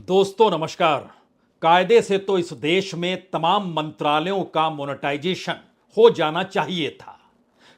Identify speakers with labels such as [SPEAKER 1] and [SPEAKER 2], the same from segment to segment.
[SPEAKER 1] दोस्तों नमस्कार। कायदे से तो इस देश में तमाम मंत्रालयों का मोनेटाइजेशन हो जाना चाहिए था।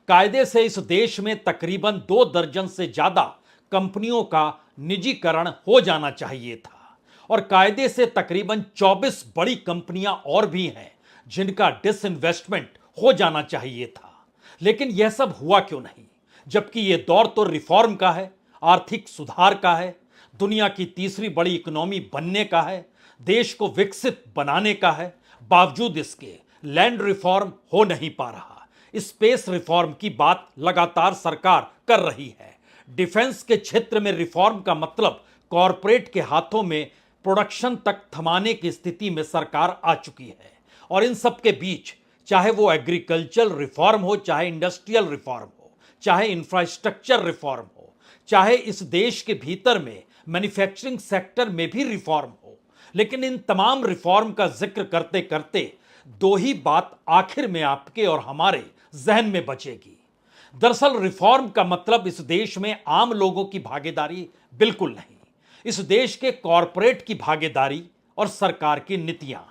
[SPEAKER 1] कायदे से इस देश में तकरीबन 2 दर्जन से ज्यादा कंपनियों का निजीकरण हो जाना चाहिए था और कायदे से तकरीबन 24 बड़ी कंपनियां और भी हैं जिनका डिसइन्वेस्टमेंट हो जाना चाहिए था। लेकिन यह सब हुआ क्यों नहीं, जबकि यह दौर तो रिफॉर्म का है, आर्थिक सुधार का है, दुनिया की तीसरी बड़ी इकोनॉमी बनने का है, देश को विकसित बनाने का है। बावजूद इसके लैंड रिफॉर्म हो नहीं पा रहा। स्पेस रिफॉर्म की बात लगातार सरकार कर रही है। डिफेंस के क्षेत्र में रिफॉर्म का मतलब कॉरपोरेट के हाथों में प्रोडक्शन तक थमाने की स्थिति में सरकार आ चुकी है। और इन सब के बीच चाहे वो एग्रीकल्चर रिफॉर्म हो, चाहे इंडस्ट्रियल रिफॉर्म हो, चाहे इंफ्रास्ट्रक्चर रिफॉर्म हो, चाहे इस देश के भीतर में मैन्युफैक्चरिंग सेक्टर में भी रिफॉर्म हो, लेकिन इन तमाम रिफॉर्म का जिक्र करते करते दो ही बात आखिर में आपके और हमारे जहन में बचेगी। दरअसल रिफॉर्म का मतलब इस देश में आम लोगों की भागीदारी बिल्कुल नहीं, इस देश के कॉरपोरेट की भागीदारी और सरकार की नीतियां।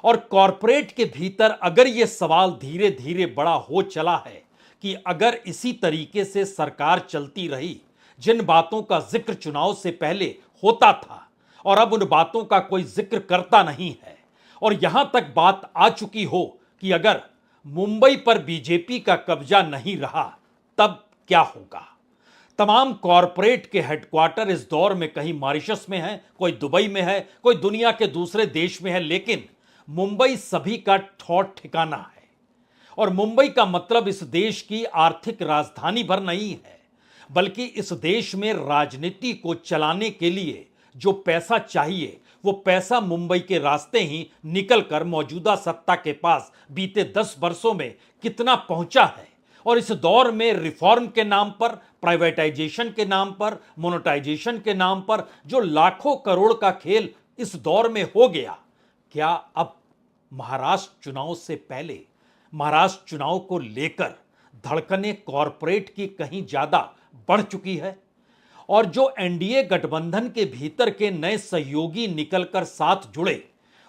[SPEAKER 1] और कॉरपोरेट के भीतर अगर यह सवाल धीरे धीरे बड़ा हो चला है कि अगर इसी तरीके से सरकार चलती रही, जिन बातों का जिक्र चुनाव से पहले होता था और अब उन बातों का कोई जिक्र करता नहीं है, और यहां तक बात आ चुकी हो कि अगर मुंबई पर बीजेपी का कब्जा नहीं रहा तब क्या होगा। तमाम कॉरपोरेट के हेडक्वार्टर इस दौर में कहीं मॉरिशस में है, कोई दुबई में है, कोई दुनिया के दूसरे देश में है, लेकिन मुंबई सभी का ठौर ठिकाना है। और मुंबई का मतलब इस देश की आर्थिक राजधानी भर नहीं है, बल्कि इस देश में राजनीति को चलाने के लिए जो पैसा चाहिए वो पैसा मुंबई के रास्ते ही निकलकर मौजूदा सत्ता के पास बीते 10 वर्षों में कितना पहुंचा है। और इस दौर में रिफॉर्म के नाम पर, प्राइवेटाइजेशन के नाम पर, मोनेटाइजेशन के नाम पर जो लाखों करोड़ का खेल इस दौर में हो गया, क्या अब महाराष्ट्र चुनाव से पहले, महाराष्ट्र चुनाव को लेकर धड़कनें कॉरपोरेट की कहीं ज्यादा बढ़ चुकी है? और जो एनडीए गठबंधन के भीतर के नए सहयोगी निकलकर साथ जुड़े,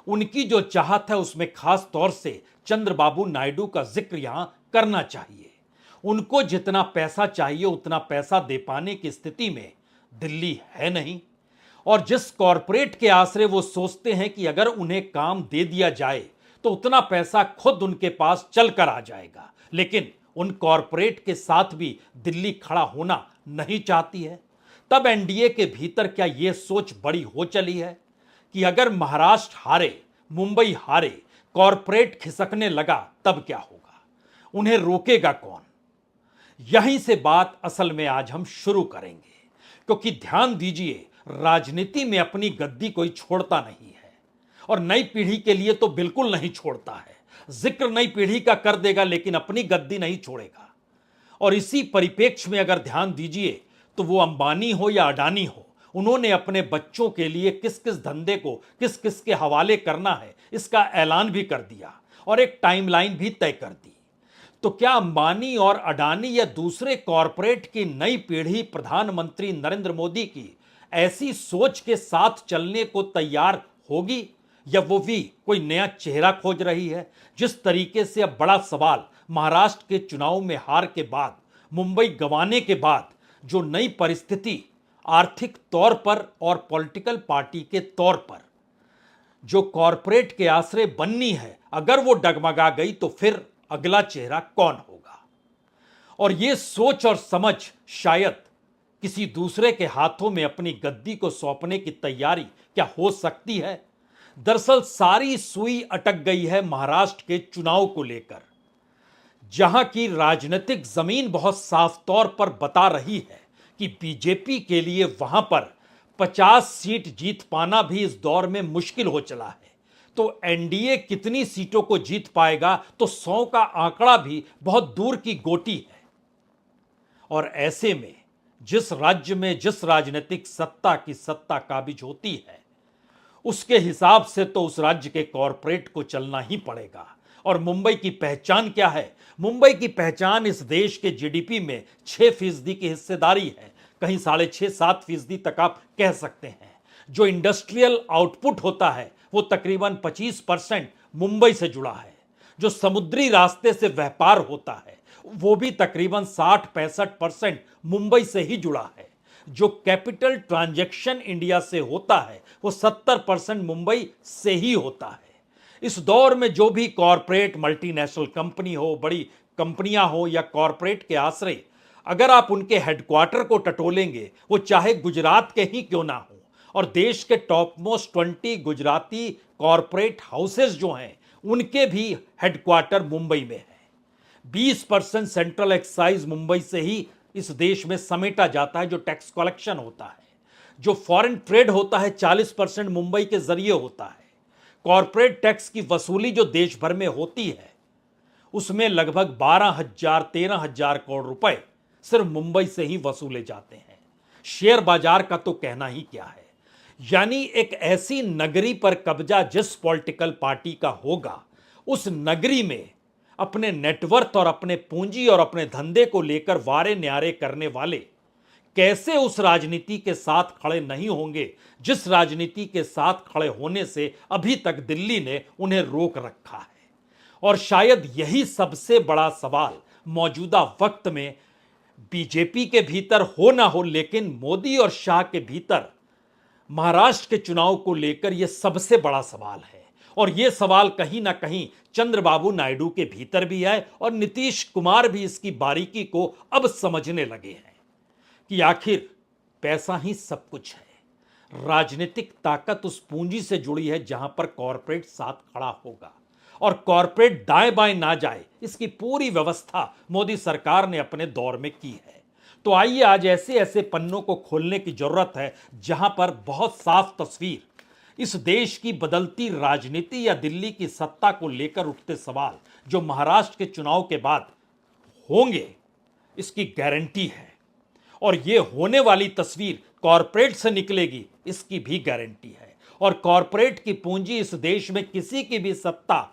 [SPEAKER 1] उनकी जो चाहत है उसमें खास तौर से चंद्रबाबू नायडू का जिक्र यहां करना चाहिए। उनको जितना पैसा चाहिए उतना पैसा दे पाने की स्थिति में दिल्ली है नहीं। और जिस कॉरपोरेट के आश्रय वो सोचते हैं कि अगर उन्हें काम दे दिया जाए तो उतना पैसा खुद उनके पास चलकर आ जाएगा, लेकिन उन कॉरपोरेट के साथ भी दिल्ली खड़ा होना नहीं चाहती है। तब एनडीए के भीतर क्या यह सोच बड़ी हो चली है कि अगर महाराष्ट्र हारे, मुंबई हारे, कॉरपोरेट खिसकने लगा तब क्या होगा, उन्हें रोकेगा कौन? यहीं से बात असल में आज हम शुरू करेंगे, क्योंकि ध्यान दीजिए, राजनीति में अपनी गद्दी कोई छोड़ता नहीं है और नई पीढ़ी के लिए तो बिल्कुल नहीं छोड़ता है। जिक्र नई पीढ़ी का कर देगा लेकिन अपनी गद्दी नहीं छोड़ेगा। और इसी परिप्रेक्ष्य में अगर ध्यान दीजिए तो वो अंबानी हो या अडानी हो, उन्होंने अपने बच्चों के लिए किस किस धंधे को किस किस के हवाले करना है इसका ऐलान भी कर दिया और एक टाइमलाइन भी तय कर दी। तो क्या अंबानी और अडानी या दूसरे कॉरपोरेट की नई पीढ़ी प्रधानमंत्री नरेंद्र मोदी की ऐसी सोच के साथ चलने को तैयार होगी, या वो भी कोई नया चेहरा खोज रही है? जिस तरीके से अब बड़ा सवाल महाराष्ट्र के चुनाव में हार के बाद, मुंबई गंवाने के बाद जो नई परिस्थिति आर्थिक तौर पर और पॉलिटिकल पार्टी के तौर पर जो कॉरपोरेट के आश्रय बननी है, अगर वो डगमगा गई तो फिर अगला चेहरा कौन होगा? और ये सोच और समझ शायद किसी दूसरे के हाथों में अपनी गद्दी को सौंपने की तैयारी क्या हो सकती है? दरअसल सारी सुई अटक गई है महाराष्ट्र के चुनाव को लेकर, जहां की राजनीतिक जमीन बहुत साफ तौर पर बता रही है कि बीजेपी के लिए वहां पर 50 सीट जीत पाना भी इस दौर में मुश्किल हो चला है। तो एनडीए कितनी सीटों को जीत पाएगा, तो 100 का आंकड़ा भी बहुत दूर की गोटी है। और ऐसे में जिस राज्य में जिस राजनीतिक सत्ता की सत्ता काबिज होती है, उसके हिसाब से तो उस राज्य के कॉरपोरेट को चलना ही पड़ेगा। और मुंबई की पहचान क्या है? मुंबई की पहचान इस देश के जीडीपी में 6% की हिस्सेदारी है, कहीं 6.5-7% तक आप कह सकते हैं, जो इंडस्ट्रियल आउटपुट होता है वो तकरीबन 25% मुंबई से जुड़ा है। जो समुद्री रास्ते से व्यापार होता है वो भी तकरीबन 60-65% मुंबई से ही जुड़ा है। जो कैपिटल ट्रांजैक्शन इंडिया से होता है वो 70% मुंबई से ही होता है। इस दौर में जो भी कॉरपोरेट मल्टीनेशनल कंपनी हो, बड़ी कंपनियां हो या कॉरपोरेट के आश्रय, अगर आप उनके हेडक्वार्टर को टटोलेंगे, वो चाहे गुजरात के ही क्यों ना हो, और देश के top most 20 Gujarati corporate houses जो हैं उनके भी हेडक्वार्टर मुंबई में है। 20% सेंट्रल एक्साइज मुंबई से ही इस देश में समेटा जाता है, जो टैक्स कलेक्शन होता है। जो फॉरेन ट्रेड होता है 40% मुंबई के जरिए होता है। कॉरपोरेट टैक्स की वसूली जो देश भर में होती है उसमें लगभग 12,000-13,000 करोड़ रुपए सिर्फ मुंबई से ही वसूले जाते हैं। शेयर बाजार का तो कहना ही क्या है। यानी एक ऐसी नगरी पर कब्जा जिस पॉलिटिकल पार्टी का होगा, उस नगरी में अपने नेटवर्थ और अपने पूंजी और अपने धंधे को लेकर वारे न्यारे करने वाले कैसे उस राजनीति के साथ खड़े नहीं होंगे जिस राजनीति के साथ खड़े होने से अभी तक दिल्ली ने उन्हें रोक रखा है। और शायद यही सबसे बड़ा सवाल मौजूदा वक्त में बीजेपी के भीतर हो ना हो, लेकिन मोदी और शाह के भीतर महाराष्ट्र के चुनाव को लेकर यह सबसे बड़ा सवाल है। और यह सवाल कहीं ना कहीं चंद्रबाबू नायडू के भीतर भी है और नीतीश कुमार भी इसकी बारीकी को अब समझने लगे हैं कि आखिर पैसा ही सब कुछ है। राजनीतिक ताकत उस पूंजी से जुड़ी है जहां पर कॉरपोरेट साथ खड़ा होगा, और कॉरपोरेट दाएं बाएं ना जाए, इसकी पूरी व्यवस्था मोदी सरकार ने अपने दौर में की है। तो आइए आज ऐसे ऐसे पन्नों को खोलने की जरूरत है जहां पर बहुत साफ तस्वीर इस देश की बदलती राजनीति या दिल्ली की सत्ता को लेकर उठते सवाल जो महाराष्ट्र के चुनाव के बाद होंगे, इसकी गारंटी है। और ये होने वाली तस्वीर कॉरपोरेट से निकलेगी, इसकी भी गारंटी है। और कॉरपोरेट की पूंजी इस देश में किसी की भी सत्ता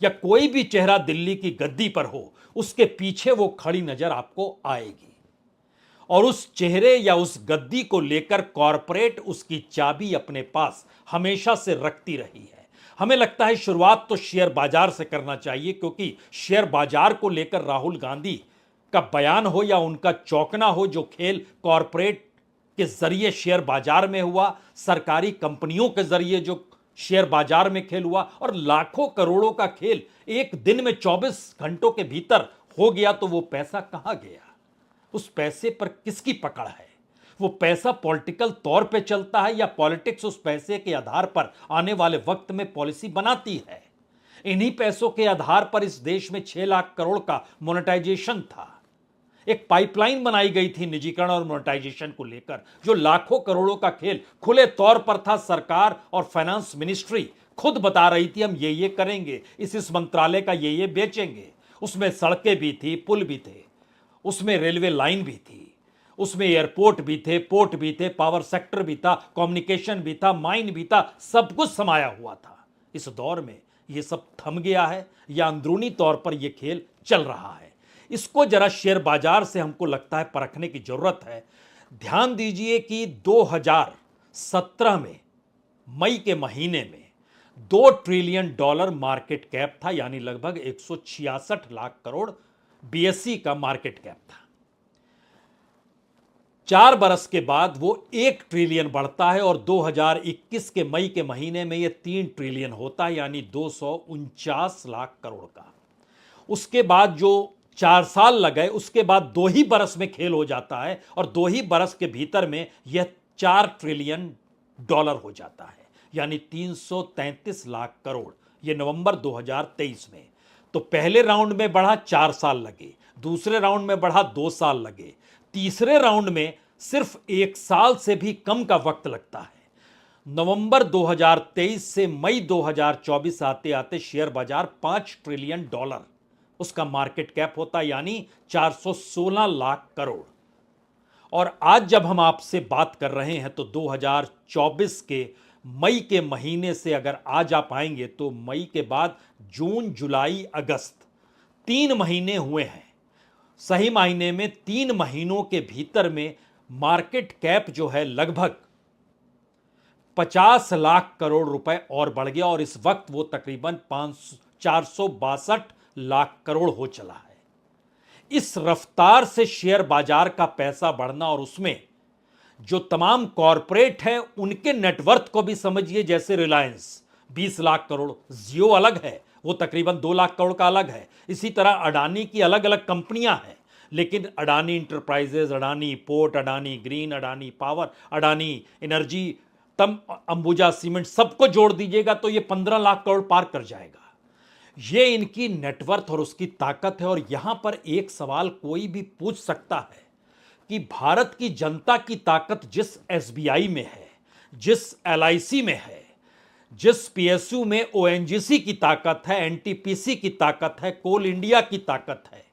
[SPEAKER 1] या कोई भी चेहरा दिल्ली की गद्दी पर हो, उसके पीछे वो खड़ी नजर आपको आएगी। और उस चेहरे या उस गद्दी को लेकर कॉरपोरेट उसकी चाबी अपने पास हमेशा से रखती रही है। हमें लगता है शुरुआत तो शेयर बाजार से करना चाहिए, क्योंकि शेयर बाजार को लेकर राहुल गांधी का बयान हो या उनका चौंकना हो, जो खेल कॉरपोरेट के जरिए शेयर बाजार में हुआ, सरकारी कंपनियों के जरिए जो शेयर बाजार में खेल हुआ, और लाखों करोड़ों का खेल एक दिन में 24 घंटों के भीतर हो गया, तो वो पैसा कहां गया? उस पैसे पर किसकी पकड़ है? वो पैसा पॉलिटिकल तौर पे चलता है या पॉलिटिक्स उस पैसे के आधार पर आने वाले वक्त में पॉलिसी बनाती है? इन्हीं पैसों के आधार पर इस देश में 6 लाख करोड़ का मोनेटाइजेशन था। एक पाइपलाइन बनाई गई थी निजीकरण और मोनेटाइजेशन को लेकर, जो लाखों करोड़ों का खेल खुले तौर पर था। सरकार और फाइनेंस मिनिस्ट्री खुद बता रही थी हम ये करेंगे, इस मंत्रालय का ये बेचेंगे। उसमें सड़कें भी थी, पुल भी थे, उसमें रेलवे लाइन भी थी, उसमें एयरपोर्ट भी थे, पोर्ट भी थे, पावर सेक्टर भी था, कम्युनिकेशन भी था, माइन भी था, सब कुछ समाया हुआ था। इस दौर में ये सब थम गया है या अंदरूनी तौर पर यह खेल चल रहा है? इसको जरा शेयर बाजार से हमको लगता है परखने की जरूरत है। ध्यान दीजिए कि 2017 में मई के महीने में $2 ट्रिलियन मार्केट कैप था, यानी लगभग 166 लाख करोड़ बीएसई का मार्केट कैप था। 4 बरस के बाद वो 1 ट्रिलियन बढ़ता है और 2021 के मई के महीने में ये 3 ट्रिलियन होता है, यानी 249 लाख करोड़ का। उसके बाद जो 4 साल लगे, उसके बाद 2 ही बरस में खेल हो जाता है और 2 ही बरस के भीतर में यह $4 ट्रिलियन हो जाता है, यानी 333 लाख करोड़। यह नवंबर 2023 में। तो पहले राउंड में बढ़ा 4 साल लगे, दूसरे राउंड में बढ़ा 2 साल लगे, तीसरे राउंड में सिर्फ 1 साल से भी कम का वक्त लगता है। नवंबर 2023 से मई 2024 आते आते शेयर बाजार $5 ट्रिलियन उसका मार्केट कैप होता है, यानी 416 लाख करोड़। और आज जब हम आपसे बात कर रहे हैं तो 2024 के मई के महीने से अगर आज आप आएंगे तो मई के बाद जून, जुलाई, अगस्त 3 महीने हुए हैं। सही मायने में 3 महीनों के भीतर में मार्केट कैप जो है लगभग 50 लाख करोड़ रुपए और बढ़ गया और इस वक्त वो तकरीबन 462 लाख करोड़ हो चला है। इस रफ्तार से शेयर बाजार का पैसा बढ़ना और उसमें जो तमाम कॉरपोरेट हैं उनके नेटवर्थ को भी समझिए, जैसे रिलायंस 20 लाख करोड़, जियो अलग है, वो तकरीबन 2 लाख करोड़ का अलग है। इसी तरह अडानी की अलग अलग कंपनियां हैं, लेकिन Adani enterprises, Adani port, Adani green, Adani power, Adani energy, तम अंबुजा सीमेंट, सबको जोड़ दीजिएगा तो ये 15 लाख करोड़ पार कर जाएगा। ये इनकी नेटवर्थ और उसकी ताकत है। और यहां पर एक सवाल कोई भी पूछ सकता है कि भारत की जनता की ताकत जिस एसबीआई में है, जिस एलआईसी में है, जिस पीएसयू में ओएनजीसी की ताकत है, एनटीपीसी की ताकत है, कोल इंडिया की ताकत है,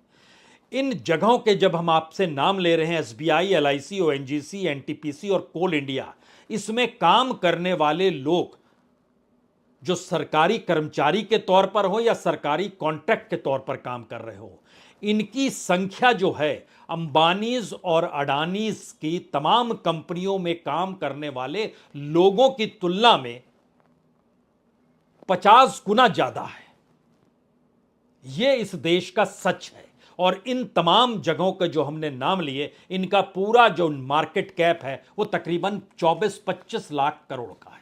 [SPEAKER 1] इन जगहों के जब हम आपसे नाम ले रहे हैं, एसबीआई, एलआईसी, ओएनजीसी, एनटीपीसी और कोल इंडिया, इसमें काम करने वाले लोग जो सरकारी कर्मचारी के तौर पर हो या सरकारी कॉन्ट्रैक्ट के तौर पर काम कर रहे हो, इनकी संख्या जो है अंबानीज और अडानीज की तमाम कंपनियों में काम करने वाले लोगों की तुलना में 50 गुना ज्यादा है। यह इस देश का सच है। और इन तमाम जगहों के जो हमने नाम लिए, इनका पूरा जो मार्केट कैप है वो तकरीबन 24-25 लाख करोड़ का है।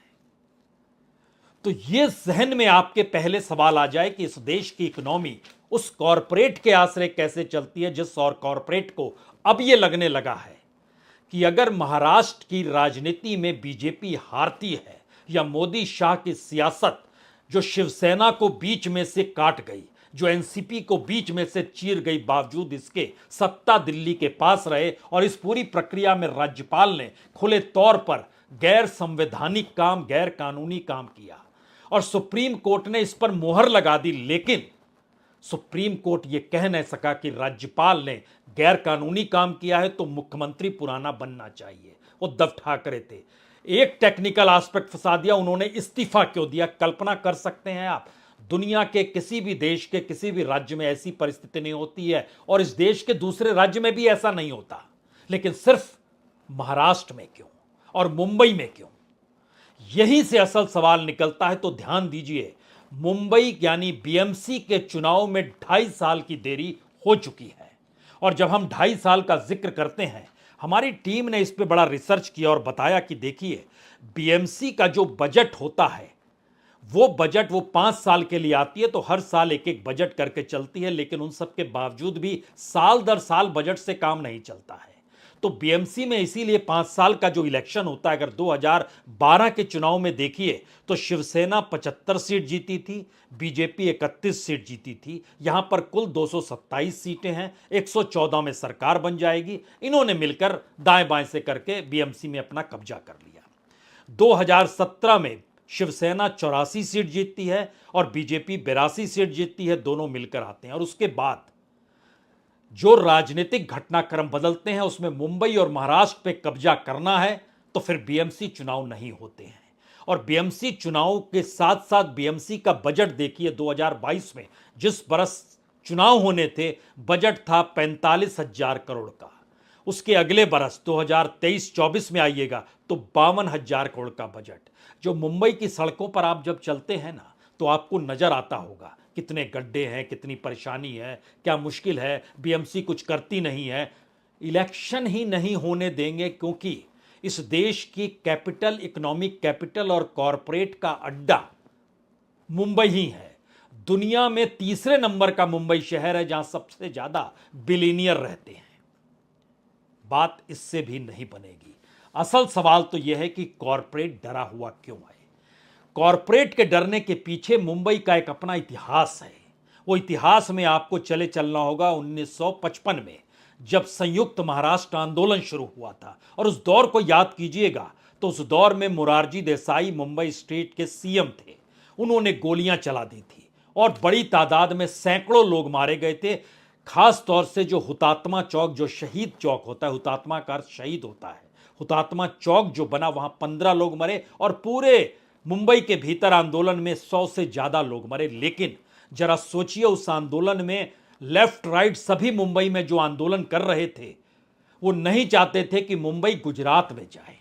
[SPEAKER 1] तो यह जहन में आपके पहले सवाल आ जाए कि इस देश की इकोनॉमी उस कॉरपोरेट के आश्रय कैसे चलती है, जिस और कॉरपोरेट को अब यह लगने लगा है कि अगर महाराष्ट्र की राजनीति में बीजेपी हारती है या मोदी शाह की सियासत जो शिवसेना को बीच में से काट गई, जो एनसीपी को बीच में से चीर गई, बावजूद इसके सत्ता दिल्ली के पास रहे और इस पूरी प्रक्रिया में राज्यपाल ने खुले तौर पर गैर संवैधानिक काम, गैर कानूनी काम किया और सुप्रीम कोर्ट ने इस पर मोहर लगा दी। लेकिन सुप्रीम कोर्ट यह कह नहीं सका कि राज्यपाल ने गैर कानूनी काम किया है तो मुख्यमंत्री पुराना बनना चाहिए। उद्धव ठाकरे थे, एक टेक्निकल एस्पेक्ट फंसा दिया, उन्होंने इस्तीफा क्यों दिया। कल्पना कर सकते हैं आप, दुनिया के किसी भी देश के किसी भी राज्य में ऐसी परिस्थिति नहीं होती है और इस देश के दूसरे राज्य में भी ऐसा नहीं होता, लेकिन सिर्फ महाराष्ट्र में क्यों और मुंबई में क्यों? यहीं से असल सवाल निकलता है। तो ध्यान दीजिए, मुंबई यानी बीएमसी के चुनाव में 2.5 साल की देरी हो चुकी है। और जब हम 2.5 साल का जिक्र करते हैं, हमारी टीम ने इस पे बड़ा रिसर्च किया और बताया कि देखिए, बीएमसी का जो बजट होता है वो बजट वो 5 साल के लिए आती है, तो हर साल एक एक बजट करके चलती है, लेकिन उन सब के बावजूद भी साल दर साल बजट से काम नहीं चलता है। तो बीएमसी में इसीलिए 5 साल का जो इलेक्शन होता है, अगर 2012 के चुनाव में देखिए तो शिवसेना 75 सीट जीती थी, बीजेपी 31 सीट जीती थी। यहां पर कुल 227 सीटें हैं, 114 में सरकार बन जाएगी। इन्होंने मिलकर दाएं बाएं से करके बीएमसी में अपना कब्जा कर लिया। 2017 में शिवसेना 84 सीट जीतती है और बीजेपी 82 सीट जीतती है, दोनों मिलकर आते हैं। और उसके बाद जो राजनीतिक घटनाक्रम बदलते हैं, उसमें मुंबई और महाराष्ट्र पे कब्जा करना है तो फिर बीएमसी चुनाव नहीं होते हैं। और बीएमसी चुनाव के साथ साथ बीएमसी का बजट देखिए, 2022 में जिस बरस चुनाव होने थे, बजट था 45,000 करोड़ का। उसके अगले बरस 2023-24 में आइएगा तो 52,000 करोड़ का बजट। जो मुंबई की सड़कों पर आप जब चलते हैं ना, तो आपको नजर आता होगा कितने गड्ढे हैं, कितनी परेशानी है, क्या मुश्किल है। बीएमसी कुछ करती नहीं है। इलेक्शन ही नहीं होने देंगे, क्योंकि इस देश की कैपिटल, इकोनॉमिक कैपिटल और कॉरपोरेट का अड्डा मुंबई ही है। दुनिया में तीसरे नंबर का मुंबई शहर है जहां सबसे ज्यादा बिलियनियर रहते हैं। बात इससे भी नहीं बनेगी। असल सवाल तो यह है कि कॉरपोरेट डरा हुआ क्यों है। कॉरपोरेट के डरने के पीछे मुंबई का एक अपना इतिहास है। वो इतिहास में आपको चले चलना होगा 1955 में, जब संयुक्त महाराष्ट्र आंदोलन शुरू हुआ था। और उस दौर को याद कीजिएगा तो उस दौर में मोरारजी देसाई मुंबई स्टेट के सीएम थे। उन्होंने गोलियां चला दी थी और बड़ी तादाद में सैकड़ों लोग मारे गए थे। खास तौर से जो हुतात्मा चौक, जो शहीद चौक होता है, हुतात्मा का अर्थ शहीद होता है, हुतात्मा चौक जो बना, वहां 15 लोग मरे और पूरे मुंबई के भीतर आंदोलन में 100 से ज्यादा लोग मरे। लेकिन जरा सोचिए, उस आंदोलन में लेफ्ट राइट सभी मुंबई में जो आंदोलन कर रहे थे, वो नहीं चाहते थे कि मुंबई गुजरात में जाए।